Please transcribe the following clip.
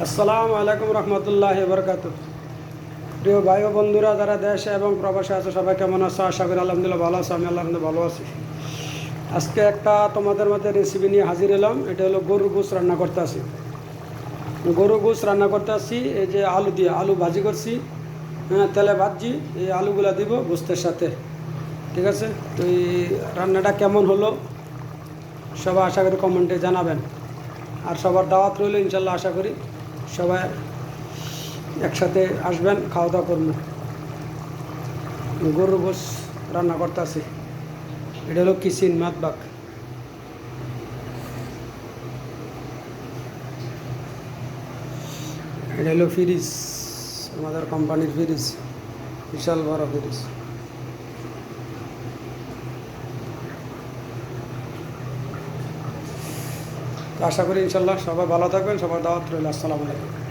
আসসালামু আলাইকুম রহমতুল্লাহি বরকাতুহ। প্রিয় ভাই ও বন্ধুরা যারা দেশে এবং প্রবাসে আছে সবাই কেমন আছো? আশা করি আলহামদুলিল্লাহ ভালো আছো। আমি আল্লাহর রহমতে ভালো আছি। আজকে একটা তোমাদের মধ্যে রেসিপি নিয়ে হাজির এলাম। এটা হলো গরুর গোশত রান্না করতে আসি। গরুর গোশত রান্না করতে আসি, এই যে আলু দিয়ে আলু ভাজি করছি, হ্যাঁ তেলে ভাজি। এই আলুগুলা দিব গোশতের সাথে, ঠিক আছে? তো এই রান্নাটা কেমন হলো সবাই আশা করি কমেন্টে জানাবেন। আর সবার দাওয়াত রইল ইনশাল্লাহ। আশা করি সবাই একসাথে আসবেন, খাওয়া দাওয়া করবো। গরুর গোশ রান্না করতে আসি। এটা হলো কিচেন মাতবাক। এটা হলো ফ্রিজ, আমাদের কোম্পানির ফ্রিজ, বিশাল বড় ফ্রিজ। তো আশা করি ইনশাল্লাহ সবাই ভালো থাকবেন। সবার দাওয়াত রইল। আসসালামু আলাইকুম।